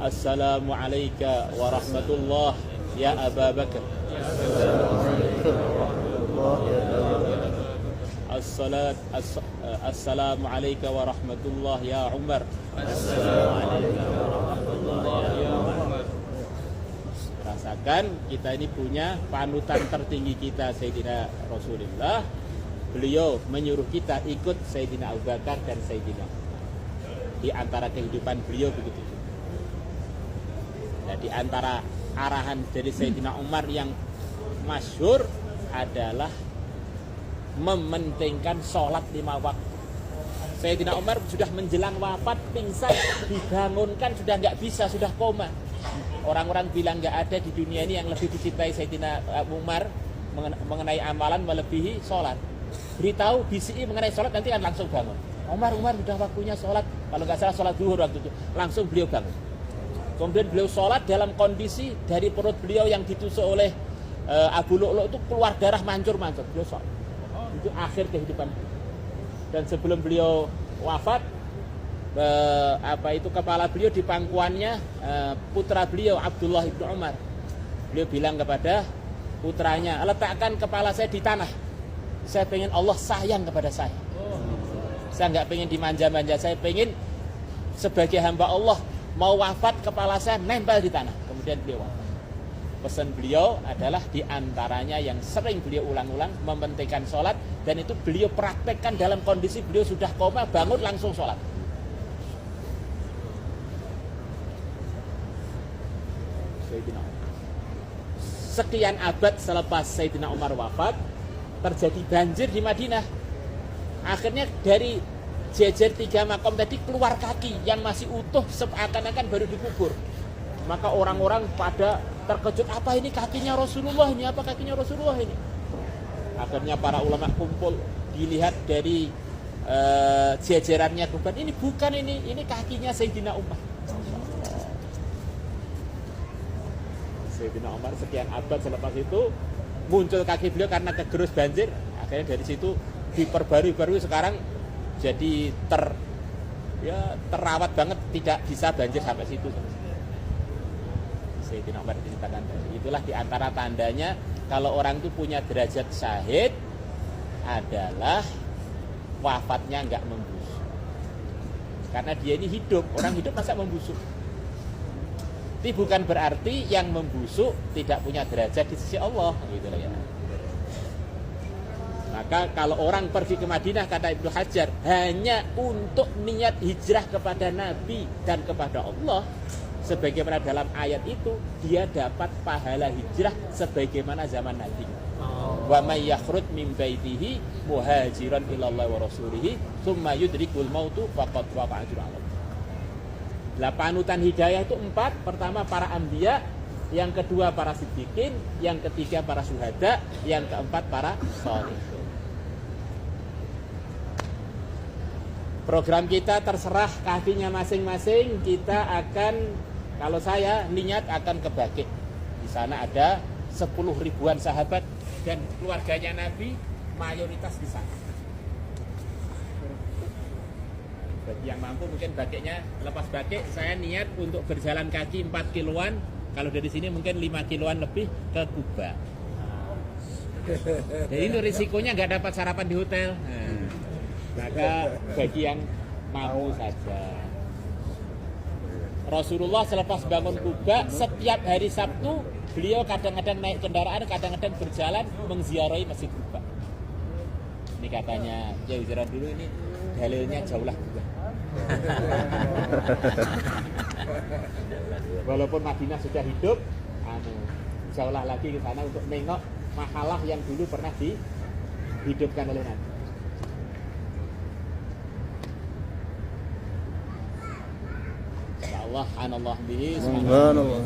Assalamualaikum warahmatullahi ya Aba Bakar. Assalamualaikum warahmatullahi ya Umar. Rasakan kita ini punya panutan tertinggi kita Sayyidina Rasulullah. Beliau menyuruh kita ikut Sayyidina Abu Bakar dan Sayyidina di antara kehidupan beliau begitu. Nah, di antara arahan dari Sayyidina Umar yang masyhur adalah mementingkan sholat 5 waktu. Sayyidina Umar sudah menjelang wafat, pingsan, dibangunkan sudah nggak bisa, sudah koma. Orang-orang bilang nggak ada di dunia ini yang lebih dicintai Sayyidina Umar mengenai amalan melebihi sholat. Beritahu BCI mengenai sholat nanti kan langsung bangun. Umar sudah waktunya sholat. Kalau nggak salah sholat zuhur waktu itu, langsung beliau bangun. Kemudian beliau sholat dalam kondisi dari perut beliau yang ditusuk oleh Abu Lu'lu' itu keluar darah mancur-mancur. Beliau sholat. Itu akhir kehidupan. Dan sebelum beliau wafat, kepala beliau di pangkuannya putra beliau Abdullah ibn Umar. Beliau bilang kepada putranya, letakkan kepala saya di tanah. Saya pengen Allah sayang kepada saya. Saya nggak pengen dimanja-manja. Saya pengen sebagai hamba Allah mau wafat kepala saya nempel di tanah. Kemudian beliau wafat. Pesan beliau adalah diantaranya yang sering beliau ulang-ulang mementingkan sholat, dan itu beliau praktekkan dalam kondisi beliau sudah koma, bangun langsung sholat. Sekian abad selepas Sayyidina Umar wafat, terjadi banjir di Madinah. Akhirnya dari jejer 3 makom tadi keluar kaki yang masih utuh seakan-akan baru dikubur. Maka orang-orang pada terkejut, apa ini kakinya Rasulullah ini? Apa kakinya Rasulullah ini? Akhirnya para ulama kumpul, dilihat dari jejerannya kuban, ini bukan ini kakinya Sayyidina Umar. Sayyidina Umar sekian abad selepas itu muncul kaki beliau karena kegerus banjir. Akhirnya dari situ diperbarui sekarang jadi terawat banget, tidak bisa banjir sampai situ. Sayyidina Umar diceritakan tadi. Itulah diantara tandanya kalau orang itu punya derajat syahid adalah wafatnya nggak membusuk. Karena dia ini hidup, orang hidup masa membusuk. Tapi bukan berarti yang membusuk tidak punya derajat di sisi Allah, gitu ya. Maka kalau orang pergi ke Madinah, kata Ibnu Hajar, hanya untuk niat hijrah kepada Nabi dan kepada Allah, sebagaimana dalam ayat itu, dia dapat pahala hijrah sebagaimana zaman Nabi. Wa may yakhruj min baitihi muhajiran ila Allah wa rasulihi tsumma yudrikul mautu faqad waqa'a ajruhu. Panutan hidayah itu 4. Pertama para anbiya, yang kedua para siddiqin, yang ketiga para syuhada, yang keempat para sholihin. Program kita terserah kakinya masing-masing. Kita akan, kalau saya niat akan ke Baqi. Di sana ada 10 ribuan sahabat dan keluarganya Nabi mayoritas di sana. Bagi yang mampu mungkin Baqinya, lepas Baqi saya niat untuk berjalan kaki 4 kiloan. Kalau dari sini mungkin 5 kiloan lebih ke Kuba. Jadi itu risikonya nggak dapat sarapan di hotel. Maka bagi yang mampu saja. Rasulullah selepas bangun Kuba, setiap hari Sabtu beliau kadang-kadang naik kendaraan, kadang-kadang berjalan mengziarahi Masjid Kuba. Ini katanya, ya ziarah dulu, ini dalilnya jauh lah Kuba. Walaupun Madinah sudah hidup, jauhlah lagi ke sana untuk nengok makalah yang dulu pernah dihidupkan oleh Nabi. Allah anallah bihi subhanallah.